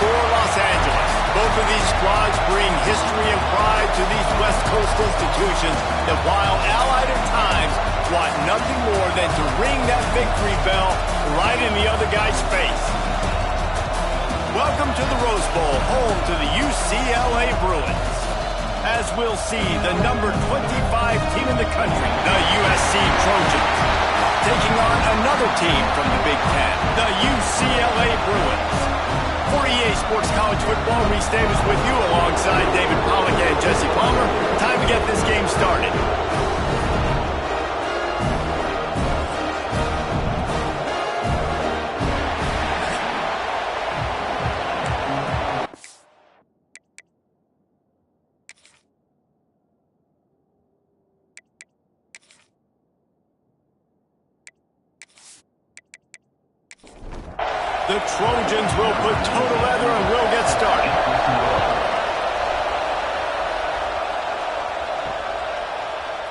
for Los Angeles. Both of these squads bring history and pride to these West Coast institutions that, while allied at times, want nothing more than to ring that victory bell right in the other guy's face. Welcome to the Rose Bowl, home to the UCLA Bruins. As we'll see, the number 25 team in the country, the USC Trojans, taking on another team from the Big Ten, the UCLA Bruins. For EA Sports College Football, Reese Davis with you alongside David Pollack and Jesse Palmer. Time to get this game started. The Trojans will put toe to leather and we'll get started.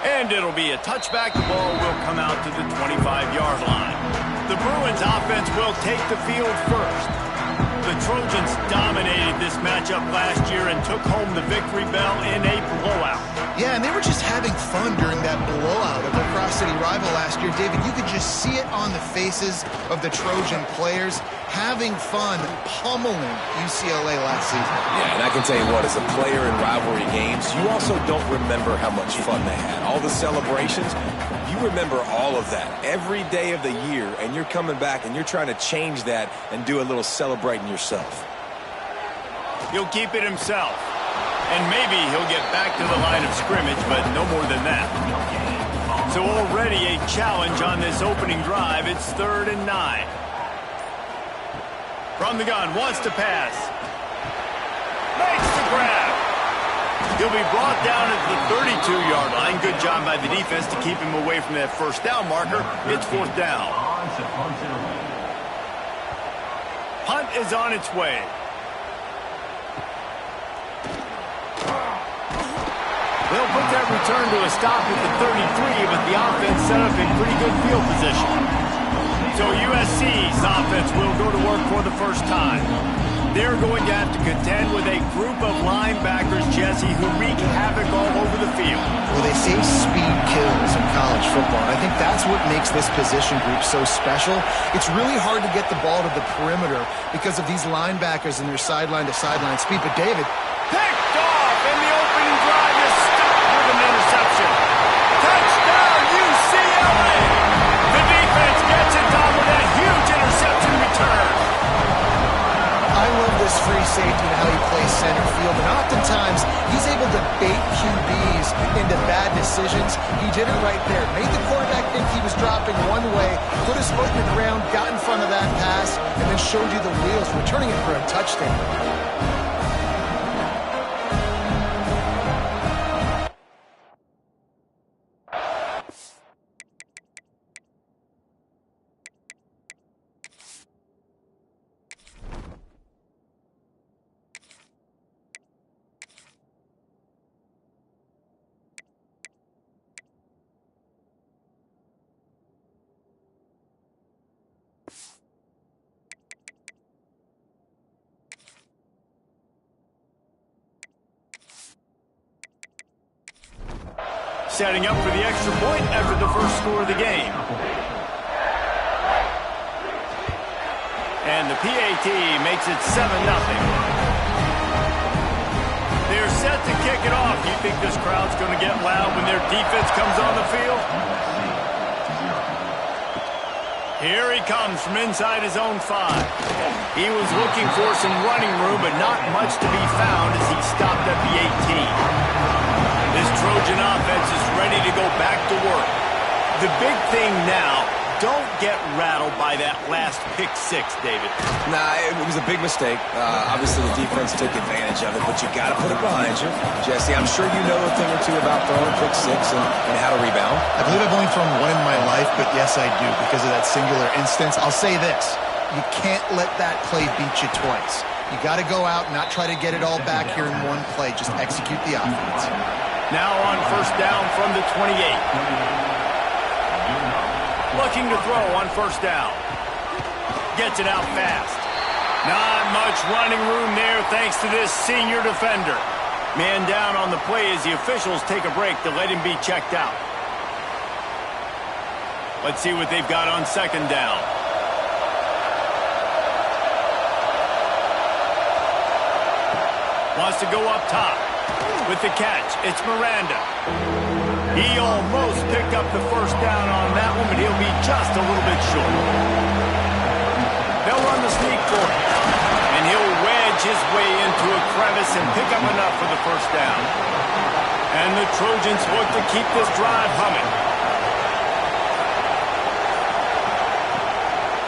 And it'll be a touchback. The ball will come out to the 25-yard line. The Bruins offense will take the field first. The Trojans dominated this matchup last year and took home the victory bell in a blowout. Yeah, and they were just having fun during that blowout of their cross-city rival last year. David, you could just see it on the faces of the Trojan players having fun pummeling UCLA last season. Yeah, and I can tell you what, as a player in rivalry games, you also don't remember how much fun they had. All the celebrations, you remember all of that every day of the year, and you're coming back and you're trying to change that and do a little celebrating yourself. He'll keep it himself. And maybe he'll get back to the line of scrimmage, but no more than that. So already a challenge on this opening drive. It's 3rd and 9. From the gun, wants to pass. Makes the grab. He'll be brought down at the 32-yard line. Good job by the defense to keep him away from that first down marker. It's 4th down. Punt is on its way. They'll put that return to a stop at the 33, but the offense set up in pretty good field position. So USC's offense will go to work for the first time. They're going to have to contend with a group of linebackers, Jesse, who wreak havoc all over the field. Well, they say speed kills in college football, and I think that's what makes this position group so special. It's really hard to get the ball to the perimeter because of these linebackers and their sideline-to-sideline speed. But David, picked off, and the opening drive is stopped with an interception. Touchdown, UCLA! The defense gets it done with that huge interception return. I love this free safety and how he plays center field, and oftentimes he's able to bait QBs into bad decisions. He did it right there. Made the quarterback think he was dropping one way, put his foot in the ground, got in front of that pass, and then showed you the wheels, returning it for a touchdown. Setting up for the extra point after the first score of the game. And the PAT makes it 7-0. They're set to kick it off. Do you think this crowd's going to get loud when their defense comes on the field? Here he comes from inside his own 5. He was looking for some running room, but not much to be found as he stopped at the 18. This Trojan offense is ready to go back to work. The big thing now, don't get rattled by that last pick 6, David. Nah, it was a big mistake. Obviously, the defense took advantage of it, but you got to put it behind you. Jesse, I'm sure you know a thing or two about throwing a pick 6 and how to rebound. I believe I've only thrown one in my life, but yes, I do, because of that singular instance. I'll say this. You can't let that play beat you twice. You got to go out and not try to get it all back here in one play. Just execute the offense. Now on first down from the 28. Looking to throw on first down. Gets it out fast. Not much running room there thanks to this senior defender. Man down on the play as the officials take a break to let him be checked out. Let's see what they've got on second down. Wants to go up top. With the catch, it's Miranda. He almost picked up the first down on that one, but he'll be just a little bit short. They'll run the sneak for it. And he'll wedge his way into a crevice and pick up enough for the first down. And the Trojans look to keep this drive humming.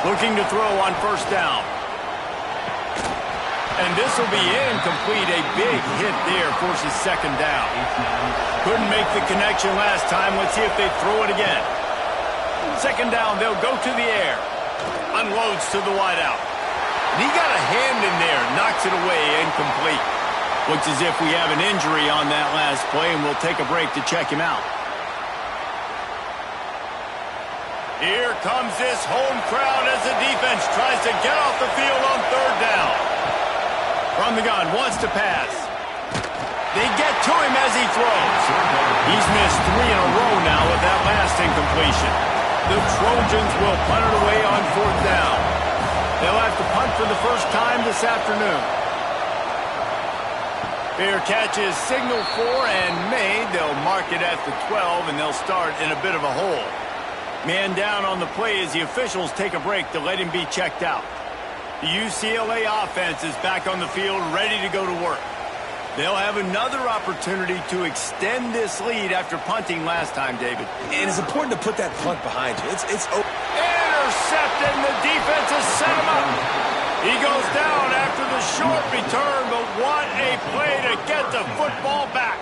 Looking to throw on first down. And this will be incomplete. A big hit there forces second down. Couldn't make the connection last time. Let's see if they throw it again. Second down, they'll go to the air. Unloads to the wideout. And he got a hand in there. Knocks it away. Incomplete. Looks as if we have an injury on that last play, and we'll take a break to check him out. Here comes this home crowd as the defense tries to get off the field on third down. From the gun, wants to pass. They get to him as he throws. He's missed 3 in a row now with that last incompletion. The Trojans will punt it away on fourth down. They'll have to punt for the first time this afternoon. Fair catch is signaled for and made. They'll mark it at the 12, and they'll start in a bit of a hole. Man down on the play as the officials take a break to let him be checked out. The UCLA offense is back on the field, ready to go to work. They'll have another opportunity to extend this lead after punting last time, David. And it's important to put that punt behind you. It's intercepted, and the defense has set him up. He goes down after the short return, but what a play to get the football back.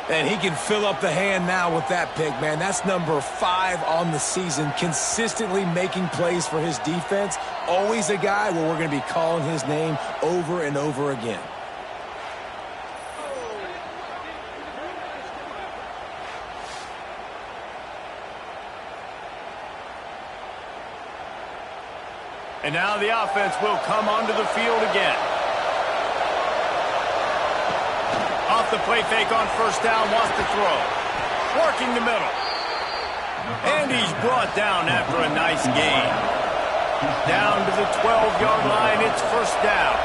And he can fill up the hand now with that pick, man. That's number 5 on the season, consistently making plays for his defense. Always a guy where we're going to be calling his name over and over again. And now the offense will come onto the field again. Off the play fake on first down, wants to throw. Working the middle. And he's brought down after a nice gain. Down to the 12-yard line, it's first down.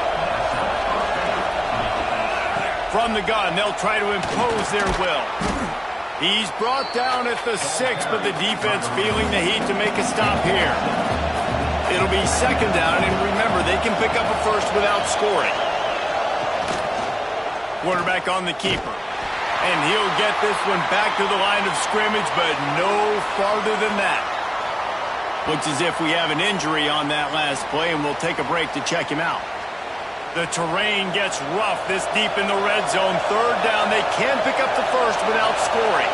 From the gun, they'll try to impose their will. He's brought down at the 6, but the defense feeling the heat to make a stop here. It'll be second down, and remember, they can pick up a first without scoring. Quarterback on the keeper. And he'll get this one back to the line of scrimmage, but no farther than that. Looks as if we have an injury on that last play, and we'll take a break to check him out. The terrain gets rough this deep in the red zone. Third down, they can pick up the first without scoring.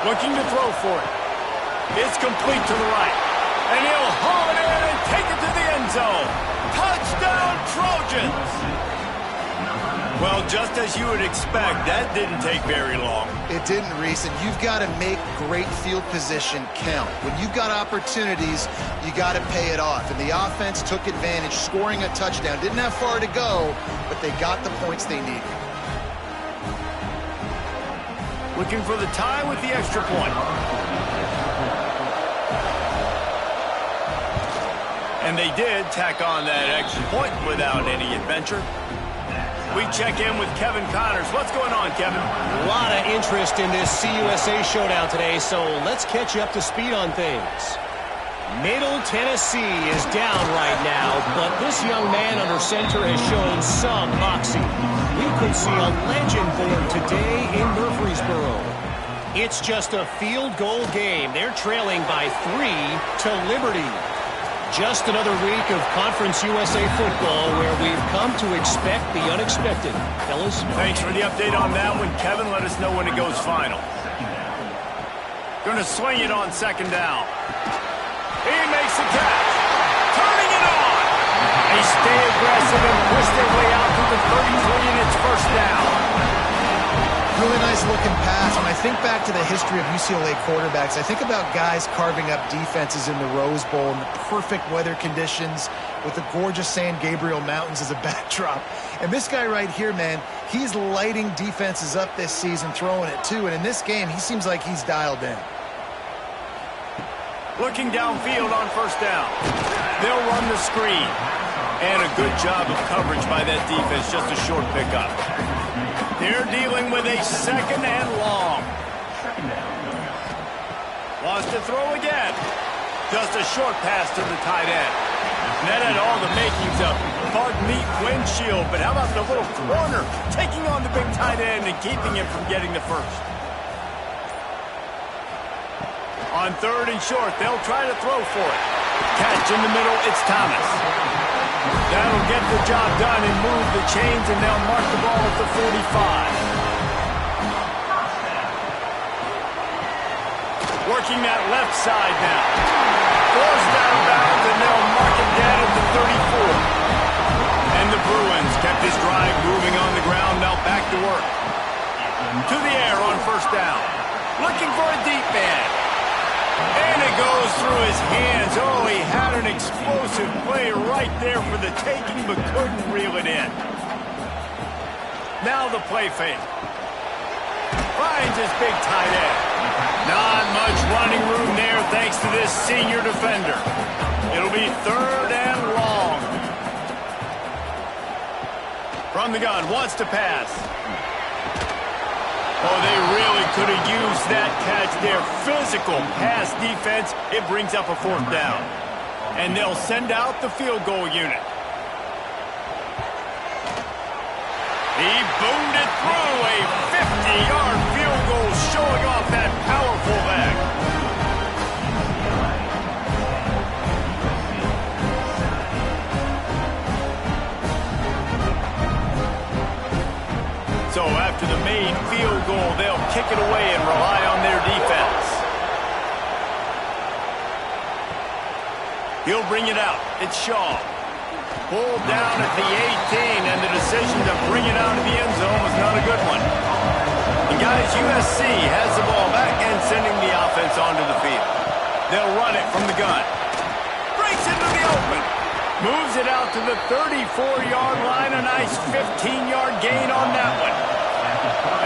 Looking to throw for it. It's complete to the right. And he'll haul it in and take it to the end zone. Touchdown, Trojans! Well, just as you would expect, that didn't take very long. It didn't, Reese, and you've got to make great field position count. When you've got opportunities, you got to pay it off. And the offense took advantage, scoring a touchdown. Didn't have far to go, but they got the points they needed. Looking for the tie with the extra point. And they did tack on that extra point without any adventure. We check in with Kevin Connors. What's going on, Kevin? A lot of interest in this CUSA showdown today, so let's catch you up to speed on things. Middle Tennessee is down right now, but this young man under center has shown some moxie. We could see a legend born today in Murfreesboro. It's just a field goal game. They're trailing by 3 to Liberty. Just another week of Conference USA football where we've come to expect the unexpected. Fellas? Thanks for the update on that one, Kevin. Let us know when it goes final. Going to swing it on second down. He makes the catch. Turning it on. They stay aggressive and push their way out to the 33, and it's first down. really nice looking pass. When I think back to the history of UCLA quarterbacks, I think about guys carving up defenses in the Rose Bowl in the perfect weather conditions with the gorgeous San Gabriel Mountains as a backdrop. And this guy right here, man, he's lighting defenses up this season, throwing it too. And in this game, he seems like he's dialed in. Looking downfield on first down. They'll run the screen. And a good job of coverage by that defense, just a short pickup. They're dealing with a second and long. Wants to throw again. Just a short pass to the tight end. And that had all the makings of bug meat windshield, but how about the little corner taking on the big tight end and keeping him from getting the first? On third and short, they'll try to throw for it. Catch in the middle, it's Thomas. That'll get the job done and move the chains, and they'll mark the ball at the 45. Working that left side now. Forced out of bounds, and they'll mark it down at the 34. And the Bruins kept this drive moving on the ground, now back to work. To the air on first down. Looking for a deep man. And it goes through his hands. Oh, he had an explosive play right there for the taking, but couldn't reel it in. Now the play fake. Finds his big tight end. Not much running room there thanks to this senior defender. It'll be third and long. From the gun, wants to pass. Oh, they really could have used that catch there. Physical pass defense. It brings up a fourth down. And they'll send out the field goal unit. He boomed it through. A 50-yard field goal showing off that powerful leg. So after the made field goal, they'll kick it away and rely on their defense. He'll bring it out. It's Shaw. Pulled down at the 18, and the decision to bring it out of the end zone was not a good one. And guys, USC has the ball back and sending the offense onto the field. They'll run it from the gun. Breaks into the open. Moves it out to the 34-yard line. A nice 15-yard gain on that one.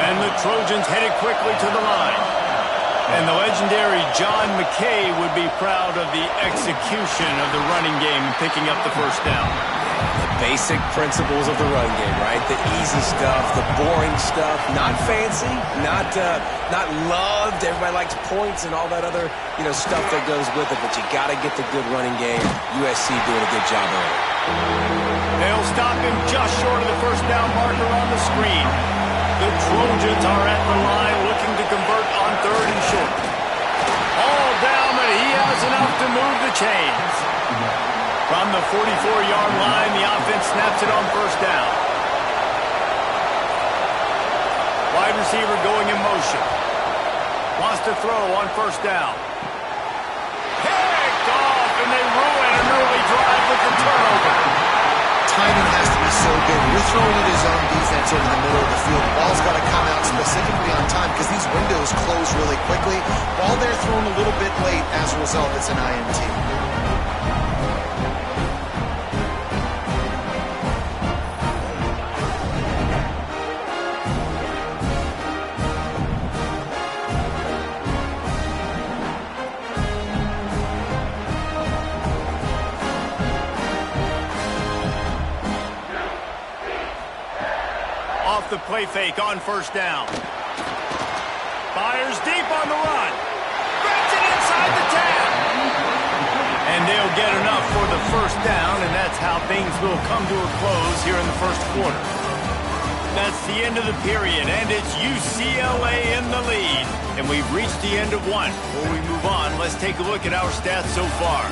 And the Trojans headed quickly to the line. And the legendary John McKay would be proud of the execution of the running game, picking up the first down. The basic principles of the run game, right? The easy stuff, the boring stuff, not fancy, not loved. Everybody likes points and all that other, stuff that goes with it. But you got to get the good running game. USC doing a good job of it. They'll stop him just short of the first down marker on the screen. The Trojans are at the line looking to convert on third and short. All down, but he has enough to move the chains. From the 44-yard line, the offense snaps it on first down. Wide receiver going in motion. Wants to throw on first down. Picked off, and they ruin an early drive with the turnover. Timing has to be so good. You're throwing at his own defense over the middle of the field. The ball's got to come out specifically on time because these windows close really quickly. Ball there thrown a little bit late. As a result, it's an INT. The play fake on first down. Fires deep on the run. Breaks it inside the 10. And they'll get enough for the first down, and that's how things will come to a close here in the first quarter. That's the end of the period, and it's UCLA in the lead. And we've reached the end of one. Before we move on, let's take a look at our stats so far.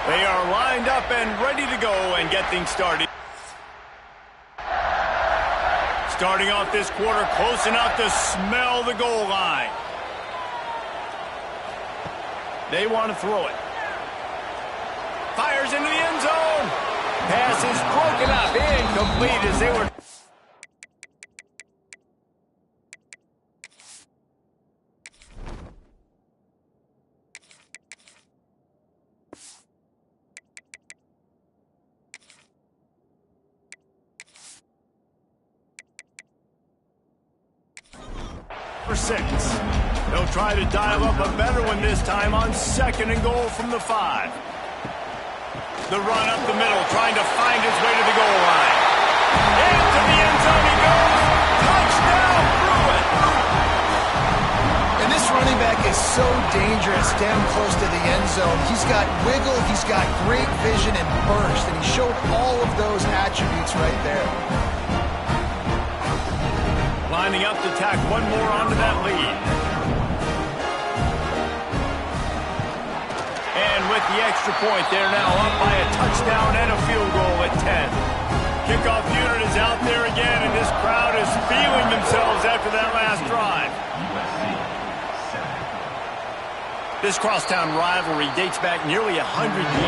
They are lined up and ready to go and get things started. Starting off this quarter close enough to smell the goal line. They want to throw it. Fires into the end zone. Pass is broken up, incomplete as they were... For 6. They'll try to dial up a better one this time on 2nd and goal from the 5. The run up the middle, trying to find his way to the goal line. Into the end zone he goes. Touchdown, Bruins! And this running back is so dangerous down close to the end zone. He's got wiggle, he's got great vision and burst, and he showed all of those attributes right there. Lining up to tack one more onto that lead. And with the extra point, they're now up by a touchdown and a field goal at 10. Kickoff unit is out there again, and this crowd is feeling themselves after that last drive. This crosstown rivalry dates back nearly 100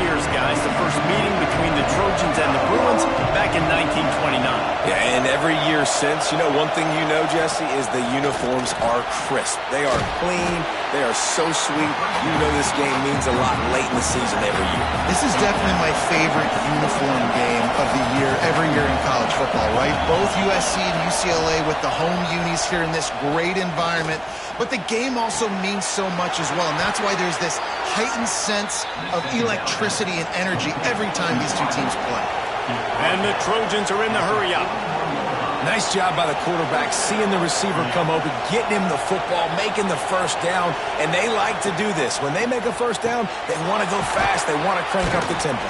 years, guys. The first meeting between the Trojans and the Bruins back in 1929. Yeah, and every year since, you know, one thing you know, Jesse, is the uniforms are crisp. They are clean. They are so sweet. You know this game means a lot late in the season every year. This is definitely my favorite uniform game of the year, every year in college football, right? Both USC and UCLA with the home unis here in this great environment. But the game also means so much as well, and that's why there's this heightened sense of electricity and energy every time these two teams play. And the Trojans are in the hurry-up. Nice job by the quarterback, seeing the receiver come open, getting him the football, making the first down, and they like to do this. When they make a first down, they want to go fast, they want to crank up the tempo.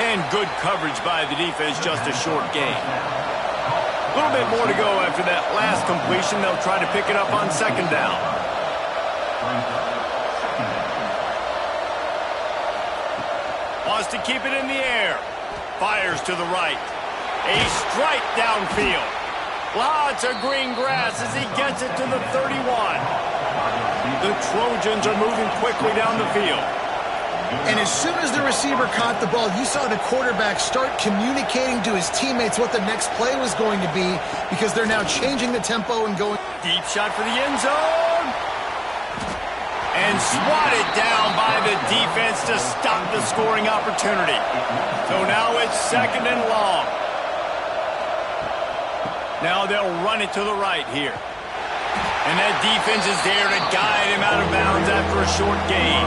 And good coverage by the defense, just a short gain. A little bit more to go after that last completion. They'll try to pick it up on 2nd down. Wants to keep it in the air. Fires to the right. A strike downfield. Lots of green grass as he gets it to the 31. The Trojans are moving quickly down the field. And as soon as the receiver caught the ball, you saw the quarterback start communicating to his teammates what the next play was going to be, because they're now changing the tempo and going. Deep shot for the end zone. And swatted down by the defense to stop the scoring opportunity. So now it's 2nd and long. Now they'll run it to the right here. And that defense is there to guide him out of bounds after a short gain.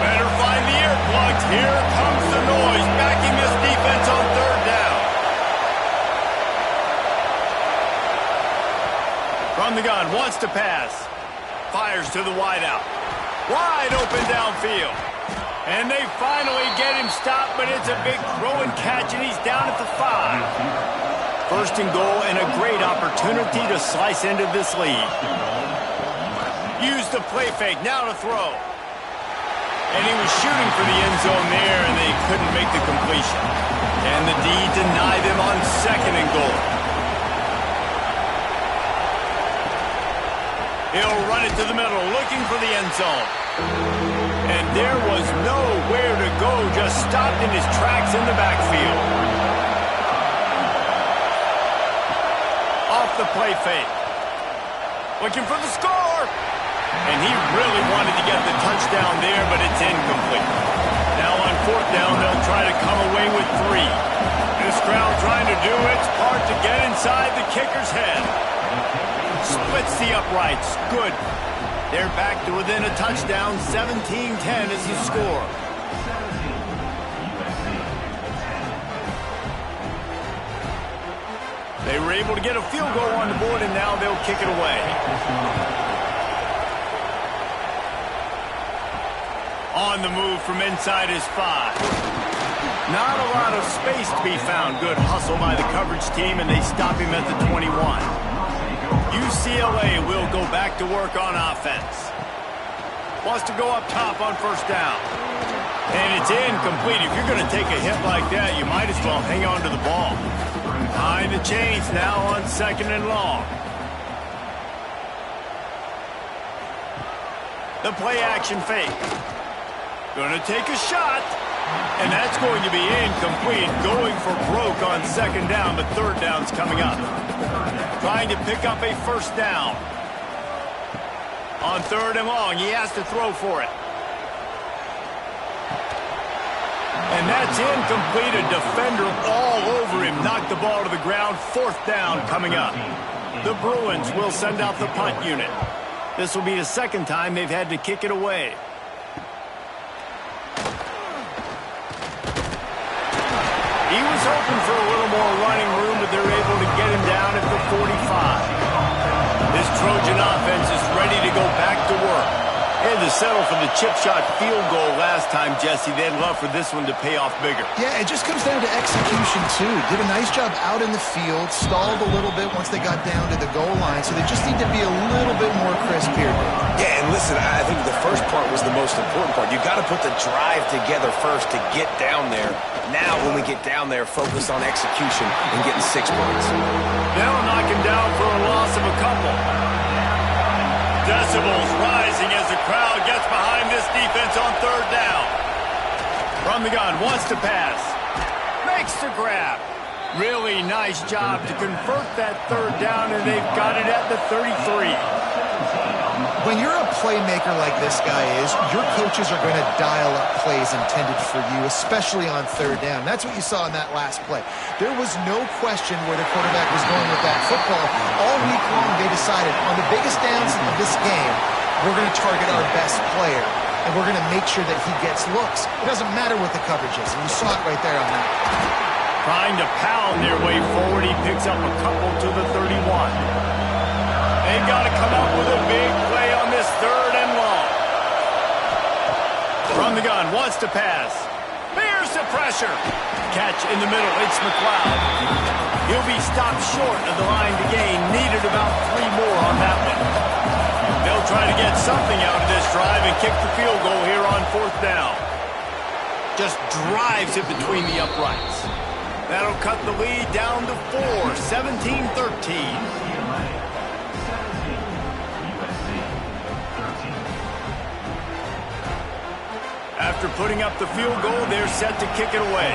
Better find the earplugs. Here comes the noise, backing this defense on 3rd down. From the gun, wants to pass. Fires to the wideout. Wide open downfield. And they finally get him stopped, but it's a big throw and catch, and he's down at the 5. 1st and goal, and a great opportunity to slice into this lead. Use the play fake, now to throw. And he was shooting for the end zone there, and they couldn't make the completion. And the D denied them on 2nd and goal. He'll run it to the middle, looking for the end zone. And there was nowhere to go, just stopped in his tracks in the backfield. Off the play fake. Looking for the score. And he really wanted to get the touchdown there, but it's incomplete. Now on 4th down, they'll try to come away with 3. This crowd trying to do its part to get inside the kicker's head. Splits the uprights. Good. They're back to within a touchdown. 17-10 is the score. They were able to get a field goal on the board, and now they'll kick it away. On the move from inside his 5. Not a lot of space to be found. Good hustle by the coverage team, and they stop him at the 21. UCLA will go back to work on offense. Wants to go up top on 1st down. And it's incomplete. If you're going to take a hit like that, you might as well hang on to the ball. Behind the chains now on 2nd and long. The play action fake. Gonna take a shot. And that's going to be incomplete, going for broke on second down, but third down's coming up. Trying to pick up a first down. On third and long, he has to throw for it. And that's incomplete. A defender all over him. Knocked the ball to the ground. Fourth down coming up. The Bruins will send out the punt unit. This will be the second time they've had to kick it away. He was hoping for a little more running room, but they're able to get him down at the 45. This Trojan offense is ready to go back to work. And to settle for the chip shot field goal last time, Jesse, they'd love for this one to pay off bigger. Yeah, it just comes down to execution, too. Did a nice job out in the field, stalled a little bit once they got down to the goal line, so they just need to be a little bit more crisp here. Yeah, and listen, I think the first part was the most important part. You got to put the drive together first to get down there. Now, when we get down there, focus on execution and getting 6 points. They'll knock him down for a loss of a couple. Decibels rising as the crowd gets behind this defense on third down. From the gun, wants to pass. Makes the grab. Really nice job to convert that third down, and they've got it at the 33. When you're a playmaker like this guy is, your coaches are going to dial up plays intended for you, especially on third down. That's what you saw in that last play. There was no question where the quarterback was going with that football. All week long, they decided, on the biggest downs of this game, we're going to target our best player, and we're going to make sure that he gets looks. It doesn't matter what the coverage is, and you saw it right there on that. Trying to pound their way forward, he picks up a couple to the 31. They've got to come up with a big play on this third and long. From the gun, wants to pass. Bears the pressure. Catch in the middle, it's McLeod. He'll be stopped short of the line to gain. Needed about 3 more on that one. They'll try to get something out of this drive and kick the field goal here on fourth down. Just drives it between the uprights. That'll cut the lead down to 4, 17-13. After putting up the field goal, they're set to kick it away.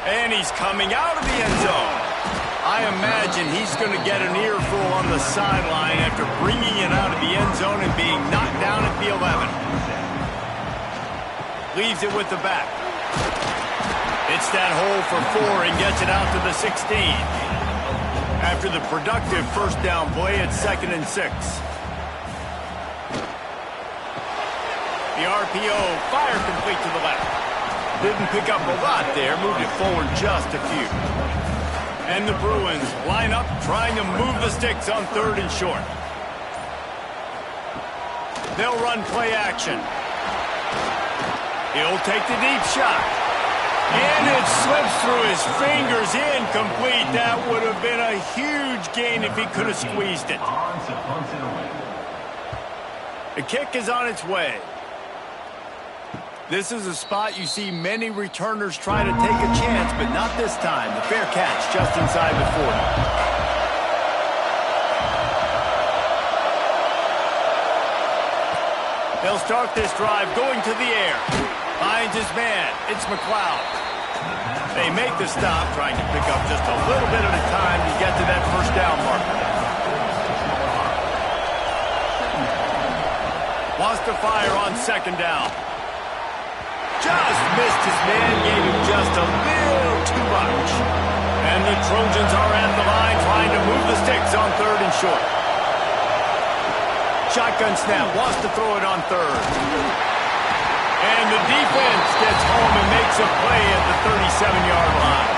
And he's coming out of the end zone. I imagine he's going to get an earful on the sideline after bringing it out of the end zone and being knocked down at the 11. Leaves it with the back. Hits that hole for 4 and gets it out to the 16. After the productive first down play, it's 2nd and 6. The RPO, fire complete to the left. Didn't pick up a lot there, moved it forward just a few. And the Bruins line up, trying to move the sticks on third and short. They'll run play action. He'll take the deep shot. And it slips through his fingers, incomplete. That would have been a huge gain if he could have squeezed it. The kick is on its way. This is a spot you see many returners try to take a chance, but not this time. The fair catch just inside the 40. They'll start this drive going to the air. Finds his man. It's McLeod. They make the stop, trying to pick up just a little bit at a time to get to that first down marker. Wants to fire on second down. Just missed his man, gave him just a little too much. And the Trojans are at the line trying to move the sticks on third and short. Shotgun snap, wants to throw it on third. And the defense gets home and makes a play at the 37-yard line.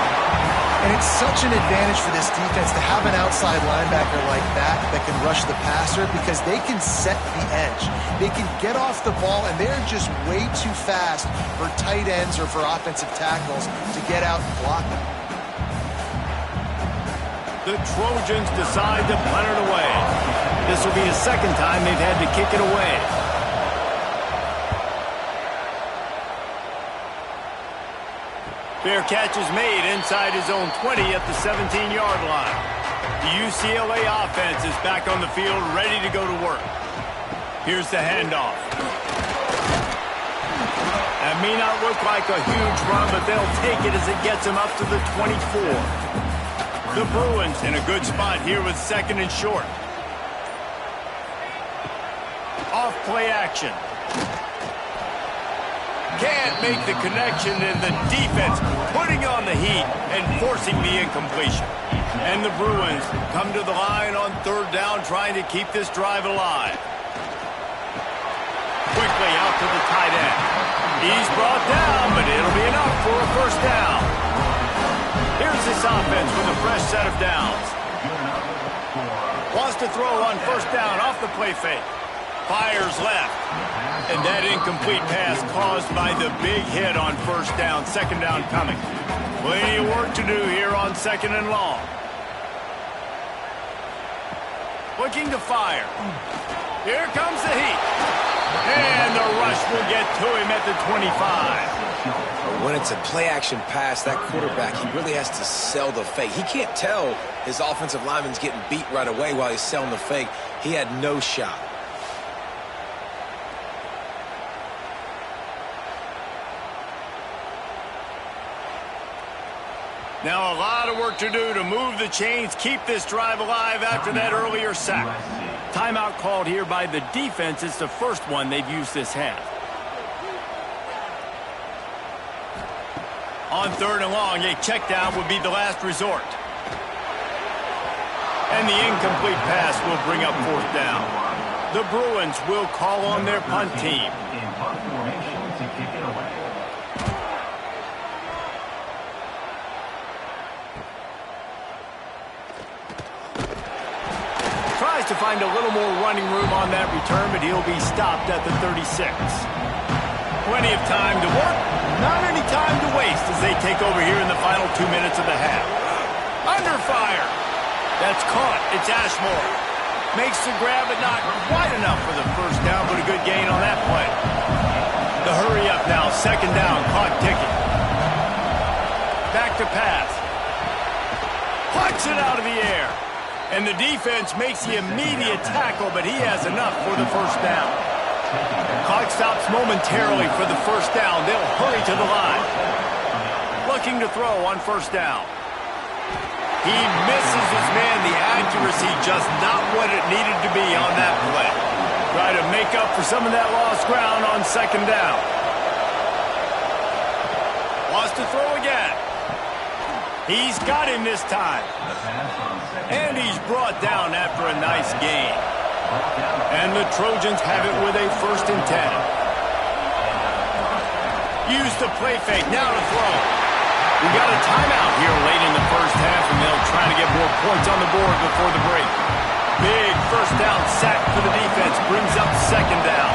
And it's such an advantage for this defense to have an outside linebacker like that can rush the passer, because they can set the edge. They can get off the ball, and they're just way too fast for tight ends or for offensive tackles to get out and block them. The Trojans decide to punt it away. This will be the second time they've had to kick it away. Fair catch is made inside his own 20 at the 17-yard line. The UCLA offense is back on the field, ready to go to work. Here's the handoff. That may not look like a huge run, but they'll take it as it gets them up to the 24. The Bruins in a good spot here with second and short. Off play action. Can't make the connection, and the defense putting on the heat and forcing the incompletion. And the Bruins come to the line on third down, trying to keep this drive alive. Quickly out to the tight end. He's brought down, but it'll be enough for a first down. Here's this offense with a fresh set of downs. Wants to throw on first down off the play fake. Fires left. And that incomplete pass caused by the big hit on first down. Second down coming. Plenty of work to do here on second and long. Looking to fire. Here comes the heat. And the rush will get to him at the 25. When it's a play-action pass, that quarterback, he really has to sell the fake. He can't tell his offensive lineman's getting beat right away while he's selling the fake. He had no shot. Now a lot of work to do to move the chains, keep this drive alive after that earlier sack. Timeout called here by the defense. It's the first one they've used this half. On third and long, a check down would be the last resort. And the incomplete pass will bring up fourth down. The Bruins will call on their punt team. To find a little more running room on that return, but he'll be stopped at the 36. Plenty of time to work, not any time to waste as they take over here in the final 2 minutes of the half. Under fire. That's caught. It's Ashmore. Makes the grab, but not quite enough for the first down, but a good gain on that play. The hurry up now, second down, clock ticking. Back to pass. Puts it out of the air. And the defense makes the immediate tackle, but he has enough for the first down. Clock stops momentarily for the first down. They'll hurry to the line. Looking to throw on first down. He misses his man. The accuracy just not what it needed to be on that play. Try to make up for some of that lost ground on second down. Wants to throw again. He's got him this time. And he's brought down after a nice gain. And the Trojans have it with a 1st and 10. Use the play fake, now to throw. We got a timeout here late in the first half, and they'll try to get more points on the board before the break. Big first down sack for the defense, brings up second down.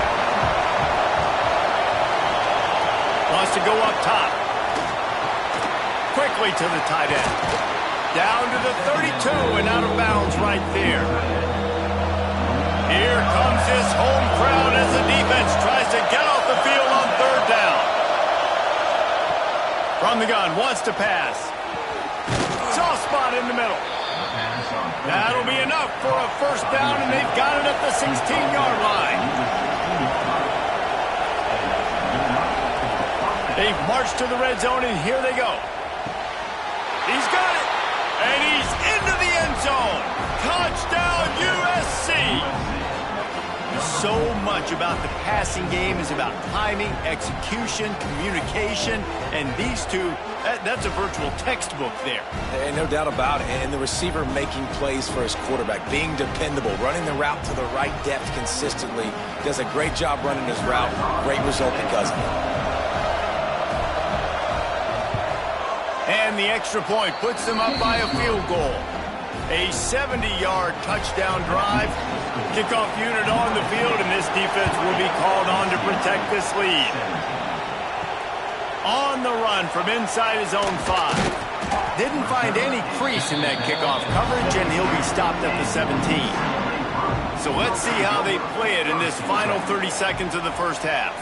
Wants to go up top. Quickly to the tight end. Down to the 32 and out of bounds right there. Here comes this home crowd as the defense tries to get off the field on third down. From the gun, wants to pass. Soft spot in the middle. That'll be enough for a first down, and they've got it at the 16-yard line. They've marched to the red zone, and here they go. He's got it. And he's into the end zone. Touchdown, USC. So much about the passing game is about timing, execution, communication, and these two, that's a virtual textbook there. And no doubt about it. And the receiver making plays for his quarterback, being dependable, running the route to the right depth consistently. Does a great job running his route. Great result because of it. And the extra point puts them up by a field goal. A 70-yard touchdown drive. Kickoff unit on the field, and this defense will be called on to protect this lead. On the run from inside his own 5. Didn't find any crease in that kickoff coverage, and he'll be stopped at the 17. So let's see how they play it in this final 30 seconds of the first half.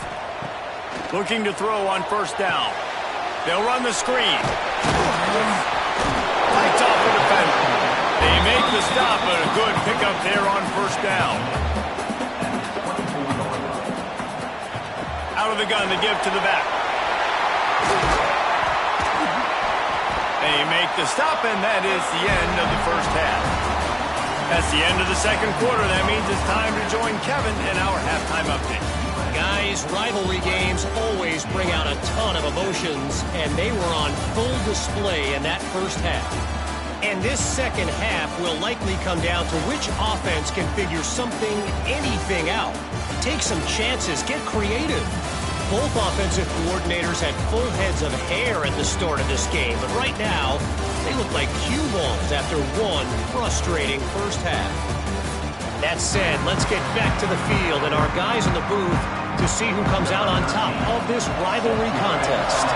Looking to throw on first down. They'll run the screen. Fights off the defender. They make the stop, but a good pickup there on first down. Out of the gun to give to the back. They make the stop, and that is the end of the first half. That's the end of the second quarter. That means it's time to join Kevin in our halftime update. Guys, rivalry games always bring out a ton of emotions, and they were on full display in that first half. And this second half will likely come down to which offense can figure something, anything out. Take some chances, get creative. Both offensive coordinators had full heads of hair at the start of this game, but right now, they look like cue balls after one frustrating first half. That said, let's get back to the field and our guys in the booth to see who comes out on top of this rivalry contest.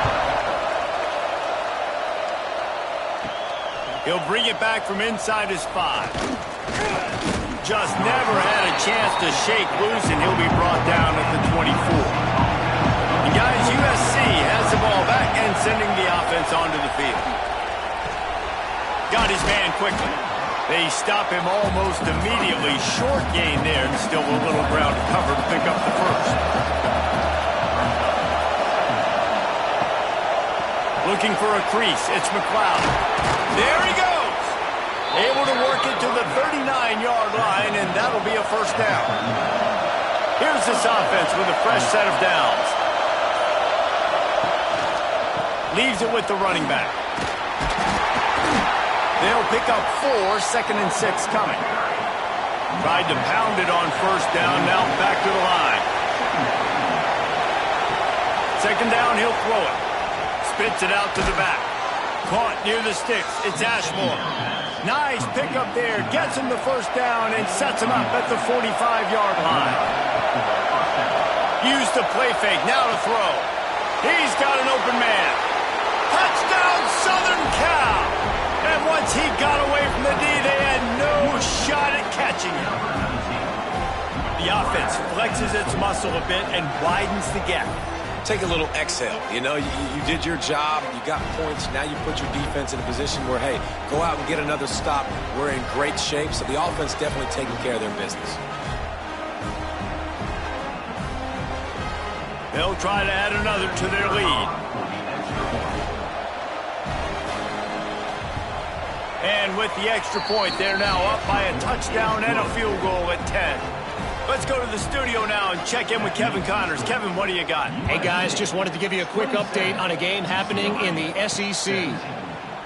He'll bring it back from inside his 5. Just never had a chance to shake loose, and he'll be brought down at the 24. And guys, USC has the ball back and sending the offense onto the field. Got his man quickly. They stop him almost immediately. Short gain there, and still a little ground to cover to pick up the first. Looking for a crease. It's McLeod. There he goes. Able to work it to the 39-yard line, and that'll be a first down. Here's this offense with a fresh set of downs. Leaves it with the running back. They'll pick up 4, 2nd and 6 coming. Tried to pound it on first down, now back to the line. Second down, he'll throw it. Spits it out to the back. Caught near the sticks. It's Ashmore. Nice pickup there. Gets him the first down and sets him up at the 45-yard line. Use the play fake. Now to throw. He's got an open man. Touchdown, Southern Cal! And once he got away from the D, they had no shot at catching him. The offense flexes its muscle a bit and widens the gap. Take a little exhale. You know, you did your job. You got points. Now you put your defense in a position where, hey, go out and get another stop. We're in great shape. So the offense definitely taking care of their business. They'll try to add another to their lead. And with the extra point, they're now up by a touchdown and a field goal at 10. Let's go to the studio now and check in with Kevin Connors. Kevin, what do you got? Hey, guys, just wanted to give you a quick update on a game happening in the SEC.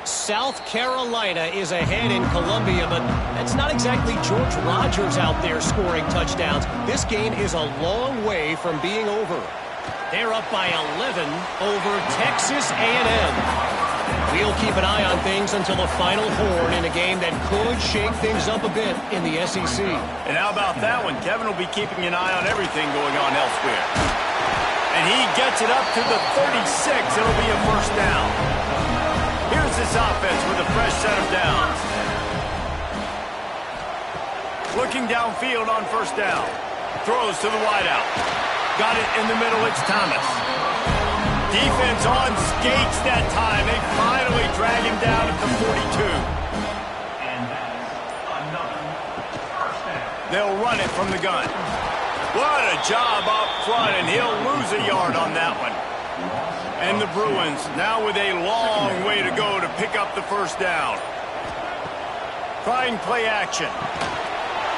South Carolina is ahead in Columbia, but that's not exactly George Rogers out there scoring touchdowns. This game is a long way from being over. They're up by 11 over Texas A&M. We'll keep an eye on things until the final horn in a game that could shake things up a bit in the SEC. And how about that one? Kevin will be keeping an eye on everything going on elsewhere. And he gets it up to the 36. It'll be a first down. Here's this offense with a fresh set of downs. Looking downfield on first down. Throws to the wideout. Got it in the middle. It's Thomas. Defense on skates that time. They finally drag him down at the 42. And that's another first down. They'll run it from the gun. What a job up front, and he'll lose a yard on that one. And the Bruins now with a long way to go to pick up the first down. Trying play action.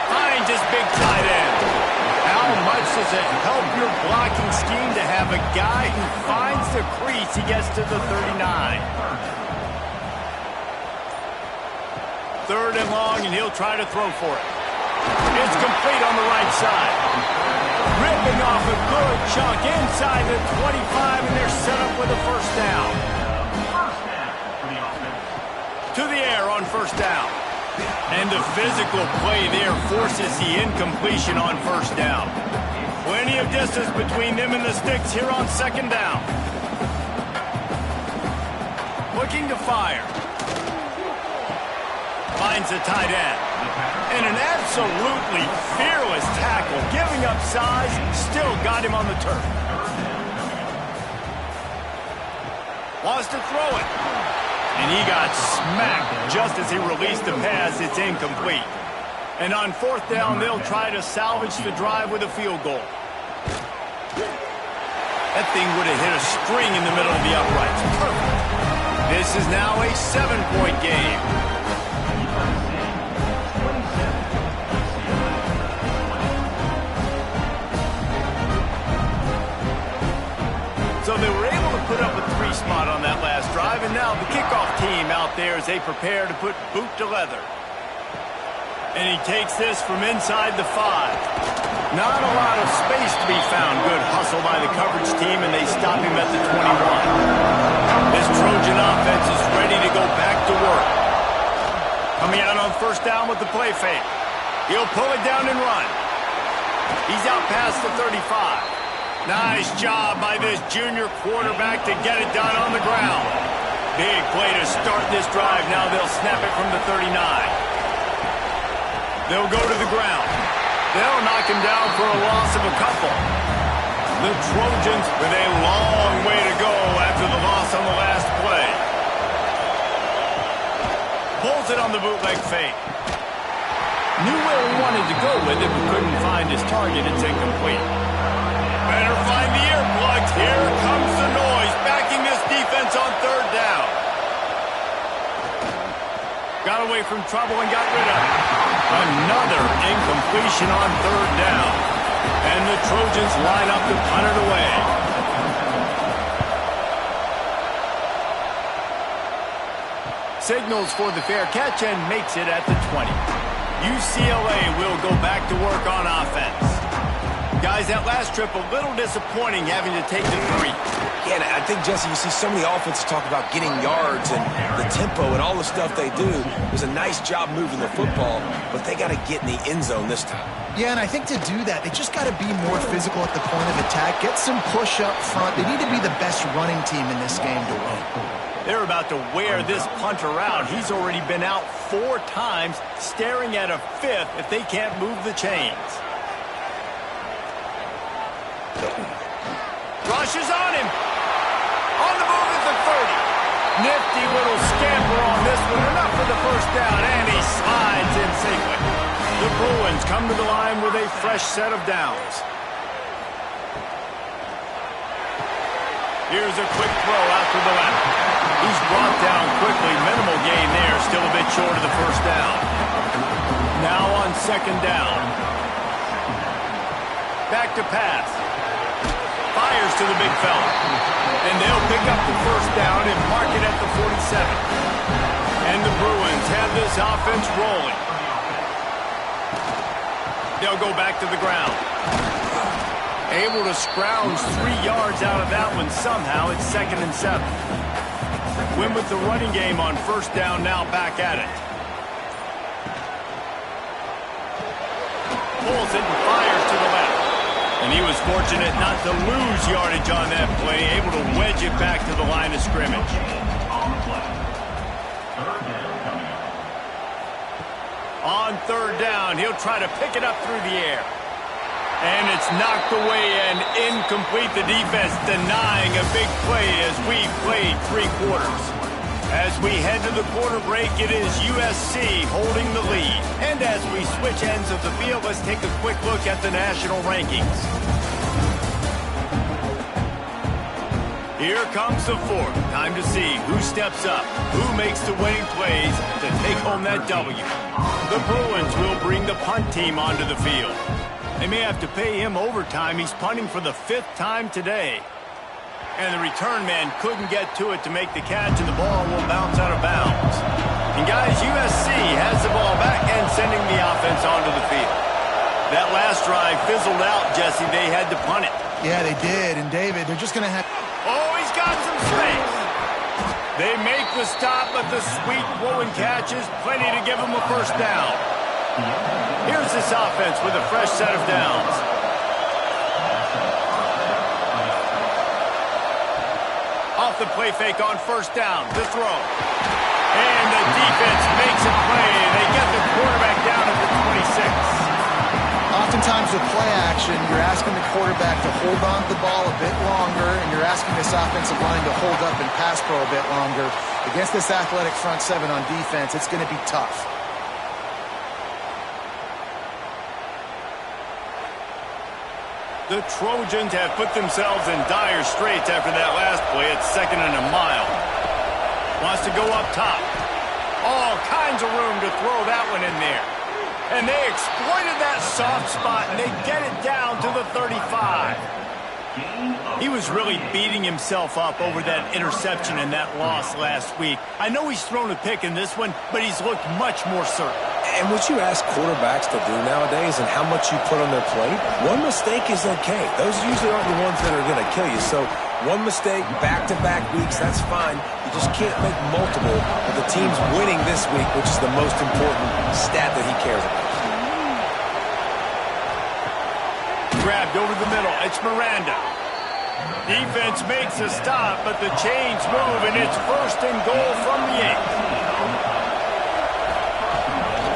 Finds his big tight end. How much does it help your blocking scheme to have a guy who finds the crease? He gets to the 39. Third and long, and he'll try to throw for it. It's complete on the right side. Ripping off a good chunk inside the 25, and they're set up with a first down. To the air on first down. And the physical play there forces the incompletion on first down. Plenty of distance between them and the sticks here on second down. Looking to fire. Finds the tight end. And an absolutely fearless tackle. Giving up size, still got him on the turf. Wants to throw it. And he got smacked just as he released the pass. It's incomplete. And on fourth down, they'll try to salvage the drive with a field goal. That thing would have hit a string in the middle of the uprights. Perfect. This is now a 7-point game. So they were able to put up a 3 spot on that last drive, and now the kickoff team out there as they prepare to put boot to leather. And he takes this from inside the 5. Not a lot of space to be found. Good hustle by the coverage team, and they stop him at the 21. This Trojan offense is ready to go back to work. Coming out on first down with the play fake. He'll pull it down and run. He's out past the 35. Nice job by this junior quarterback to get it done on the ground. Big play to start this drive. Now they'll snap it from the 39. They'll go to the ground. They'll knock him down for a loss of a couple. The Trojans with a long way to go after the loss on the last play. Pulls it on the bootleg fake. Knew where he wanted to go with it, but couldn't find his target. It's incomplete. Better find the earplugs. Here comes the noise, backing this defense on third down. Got away from trouble and got rid of it. Another incompletion on third down. And the Trojans line up to punt it away. Signals for the fair catch and makes it at the 20. UCLA will go back to work on offense. Guys, that last trip a little disappointing having to take the 3. Yeah, and I think, Jesse, you see so many offenses talk about getting yards and the tempo and all the stuff they do. It was a nice job moving the football, but they got to get in the end zone this time. Yeah, and I think to do that, they just got to be more physical at the point of attack, get some push up front. They need to be the best running team in this game to win. They're about to wear this punter out. He's already been out 4 times, staring at a 5th if they can't move the chains. Rushes on him. On the move at the 30. Nifty little scamper on this one. Enough for the first down, and he slides in safely. The Bruins come to the line with a fresh set of downs. Here's a quick throw out to the left. He's brought down quickly. Minimal gain there. Still a bit short of the first down. Now on second down. Back to pass. Fires to the big fella. And they'll pick up the first down and mark it at the 47. And the Bruins have this offense rolling. They'll go back to the ground. Able to scrounge 3 yards out of that one somehow. It's 2nd and 7. Win with the running game on first down, now back at it. Pulls it and fires to the left. And he was fortunate not to lose yardage on that play, able to wedge it back to the line of scrimmage. On third down, he'll try to pick it up through the air. And it's knocked away and incomplete. The defense denying a big play as we played 3 quarters. As we head to the quarter break, it is USC holding the lead. And as we switch ends of the field, let's take a quick look at the national rankings. Here comes the 4th. Time to see who steps up, who makes the winning plays to take home that W. The Bruins will bring the punt team onto the field. They may have to pay him overtime. He's punting for the 5th time today. And the return man couldn't get to it to make the catch, and the ball will bounce out of bounds. And guys, USC has the ball back and sending the offense onto the field. That last drive fizzled out, Jesse. They had to punt it. Yeah, they did. And David, they're just going to have... Oh, he's got some space. They make the stop, but the sweet throwing catch is plenty to give them a first down. Here's this offense with a fresh set of downs. Off the play fake on first down, the throw. And the defense makes a play. They get the quarterback down at the 26. Oftentimes with play action, you're asking the quarterback to hold on to the ball a bit longer, and you're asking this offensive line to hold up and pass pro a bit longer. Against this athletic front 7 on defense, it's going to be tough. The Trojans have put themselves in dire straits after that last play at 2nd and a mile. Wants to go up top. All kinds of room to throw that one in there. And they exploited that soft spot, and they get it down to the 35. He was really beating himself up over that interception and that loss last week. I know he's thrown a pick in this one, but he's looked much more certain. And what you ask quarterbacks to do nowadays and how much you put on their plate, one mistake is okay. Those usually aren't the ones that are going to kill you. So one mistake, back-to-back weeks, that's fine. You just can't make multiple. But the team's winning this week, which is the most important stat that he cares about. Grabbed over the middle. It's Miranda. Defense makes a stop, but the chains move, and it's 1st and goal from the 8.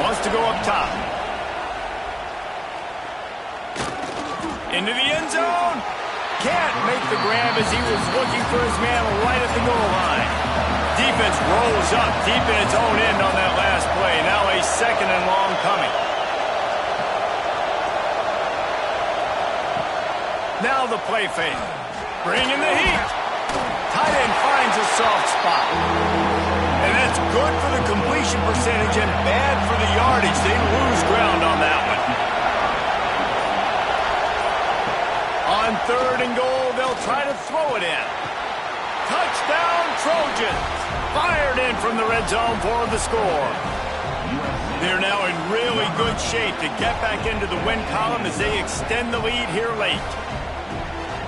Wants to go up top. Into the end zone. Can't make the grab as he was looking for his man right at the goal line. Defense rolls up deep in its own end on that last play. Now a 2nd and long coming. Now the play fake. Bringing the heat. Tight end finds a soft spot. And that's good for the completion percentage and bad for the yardage. They lose ground on that one. On 3rd and goal, they'll try to throw it in. Touchdown, Trojans. Fired in from the red zone for the score. They're now in really good shape to get back into the win column as they extend the lead here late.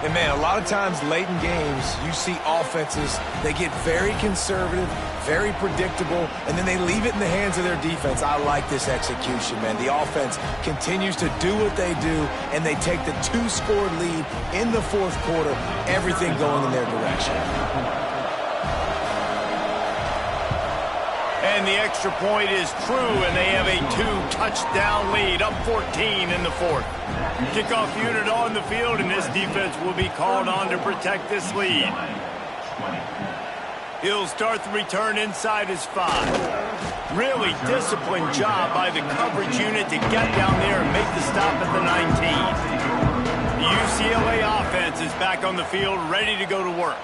And, man, a lot of times late in games, you see offenses, they get very conservative, very predictable, and then they leave it in the hands of their defense. I like this execution, man. The offense continues to do what they do, and they take the 2-score lead in the 4th quarter, everything going in their direction. And the extra point is true, and they have a 2-touchdown lead, up 14 in the 4th. Kickoff unit on the field, and this defense will be called on to protect this lead. He'll start the return inside his 5. Really disciplined job by the coverage unit to get down there and make the stop at the 19. The UCLA offense is back on the field, ready to go to work.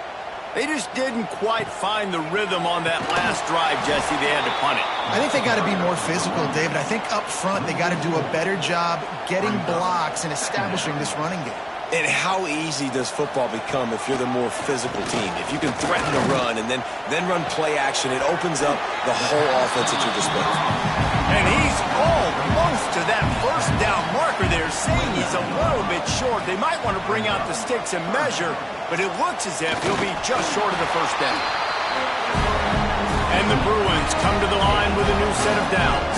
They just didn't quite find the rhythm on that last drive, Jesse. They had to punt it. I think they got to be more physical, David. I think up front they got to do a better job getting blocks and establishing this running game. And how easy does football become if you're the more physical team? If you can threaten to run and then run play action, it opens up the whole offense at your disposal. And he's almost to that 1st down marker there, saying he's a little bit short. They might want to bring out the sticks and measure, but it looks as if he'll be just short of the 1st down. And the Bruins come to the line with a new set of downs.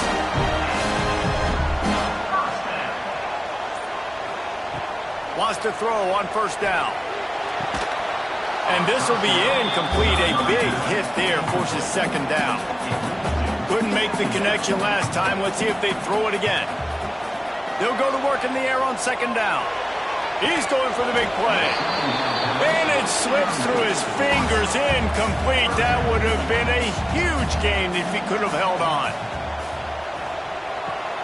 Wants to throw on 1st down. And this will be incomplete. A big hit there forces 2nd down. Couldn't make the connection last time. Let's see if they throw it again. They'll go to work in the air on 2nd down. He's going for the big play. And it slips through his fingers, incomplete. That would have been a huge gain if he could have held on.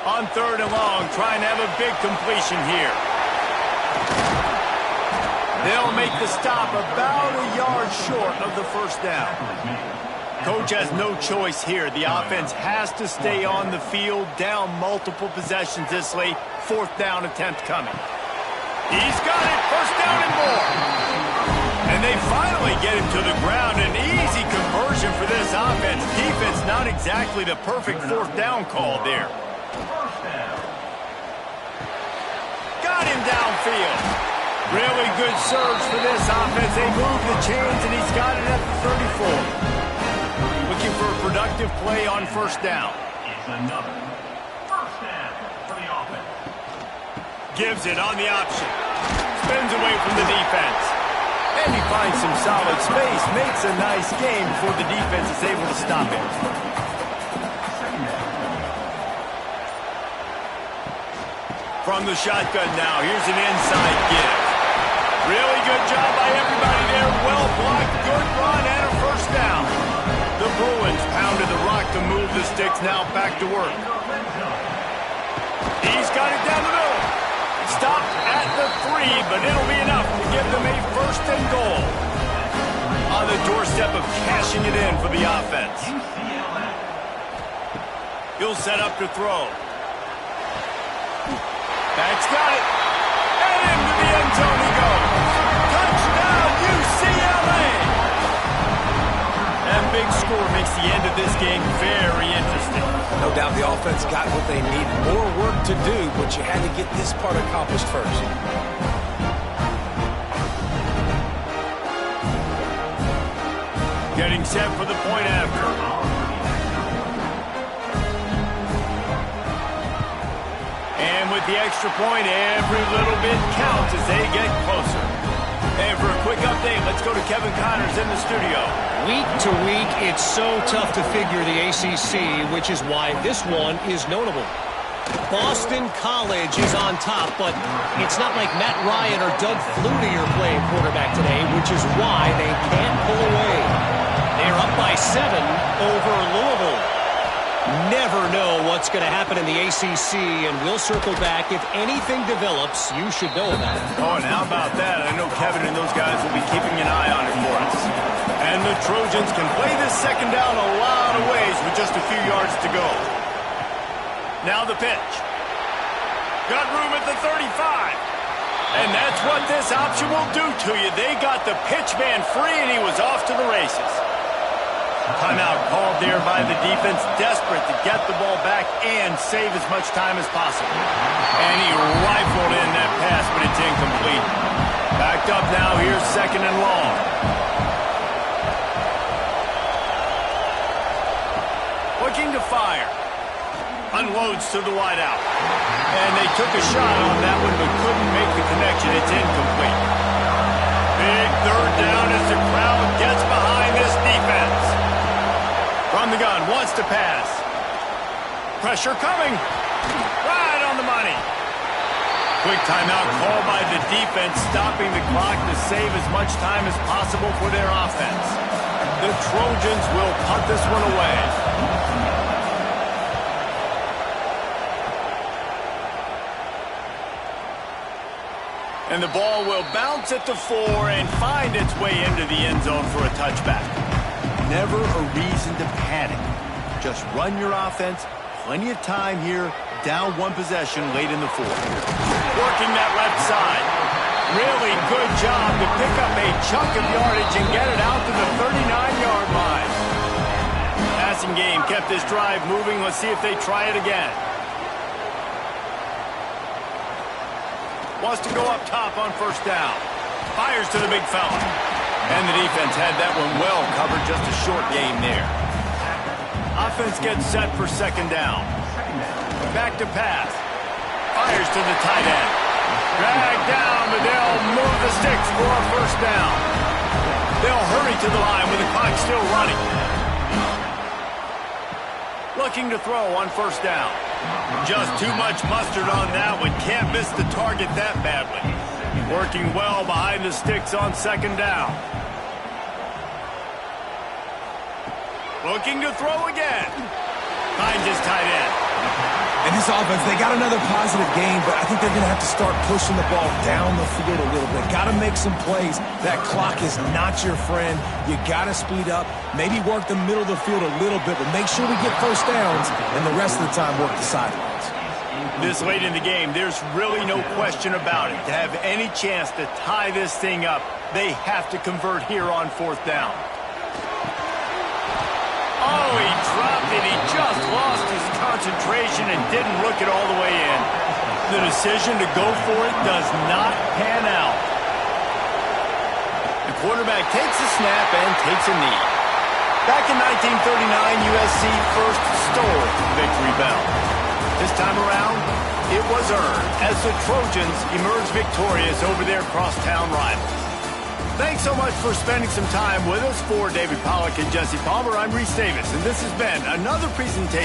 On 3rd and long, trying to have a big completion here. They'll make the stop about a yard short of the 1st down. Coach has no choice here. The offense has to stay on the field, down multiple possessions this late. 4th down attempt coming. He's got it. 1st down and more. And they finally get him to the ground. An easy conversion for this offense. Defense not exactly the perfect 4th down call there. Got him downfield. Really good surge for this offense. They move the chains, and he's got it at the 34. Looking for a productive play on 1st down. Another 1st down for the offense. Gives it on the option. Spins away from the defense. And he finds some solid space. Makes a nice game before the defense is able to stop him. From the shotgun now, here's an inside give. Really good job by everybody there. Well blocked, good run, and a 1st down. The Bruins pounded the rock to move the sticks, now back to work. He's got it down the middle. Stopped at the 3, but it'll be enough to give them a first and goal. On the doorstep of cashing it in for the offense. He'll set up to throw. That's got it. And into the end zone he goes. Touchdown, UCLA! That big score makes the end of this game very interesting. No doubt the offense got what they needed. More work to do, but you had to get this part accomplished first. Getting set for the point after. And with the extra point, every little bit counts as they get closer. And for a quick update, let's go to Kevin Connors in the studio. Week to week, it's so tough to figure the ACC, which is why this one is notable. Boston College is on top, but it's not like Matt Ryan or Doug Flutie are playing quarterback today, which is why they can't pull away. They're up by 7 over Louisville. Never know what's going to happen in the ACC, and we'll circle back. If anything develops, you should know about it. Oh, and how about that? I know Kevin and those guys will be keeping an eye on it for us. And the Trojans can play this second down a lot of ways with just a few yards to go. Now the pitch. Got room at the 35. And that's what this option will do to you. They got the pitch man free, and he was off to the races. Timeout called there by the defense, desperate to get the ball back and save as much time as possible. And he rifled in that pass, but it's incomplete. Backed up now, here's second and long. Looking to fire. Unloads to the wideout. And they took a shot on that one, but couldn't make the connection. It's incomplete. Big third down as the crowd gets behind this defense. From the gun, wants to pass. Pressure coming. Right on the money. Quick timeout called by the defense, stopping the clock to save as much time as possible for their offense. The Trojans will punt this one away. And the ball will bounce at the 4 and find its way into the end zone for a touchback. Never a reason to panic. Just run your offense. Plenty of time here. Down one possession late in the 4th. Working that left side. Really good job to pick up a chunk of yardage and get it out to the 39-yard line. Passing game kept this drive moving. Let's see if they try it again. Wants to go up top on first down. Fires to the big fella. And the defense had that one well covered, just a short game there. Offense gets set for second down. Back to pass. Fires to the tight end. Dragged down, but they'll move the sticks for a first down. They'll hurry to the line with the clock still running. Looking to throw on first down. Just too much mustard on that one. Can't miss the target that badly. Working well behind the sticks on second down. Looking to throw again. Finds his tight end. And this offense, they got another positive game, but I think they're going to have to start pushing the ball down the field a little bit. Got to make some plays. That clock is not your friend. You got to speed up. Maybe work the middle of the field a little bit, but make sure we get first downs, and the rest of the time work the sidelines. This late in the game, there's really no question about it. To have any chance to tie this thing up, they have to convert here on fourth down. Oh, he dropped it. He just lost his concentration and didn't look it all the way in. The decision to go for it does not pan out. The quarterback takes a snap and takes a knee. Back in 1939, USC first stole the victory bell. This time around, it was earned as the Trojans emerged victorious over their crosstown rivals. Thanks so much for spending some time with us. For David Pollack and Jesse Palmer, I'm Reese Davis, and this has been another presentation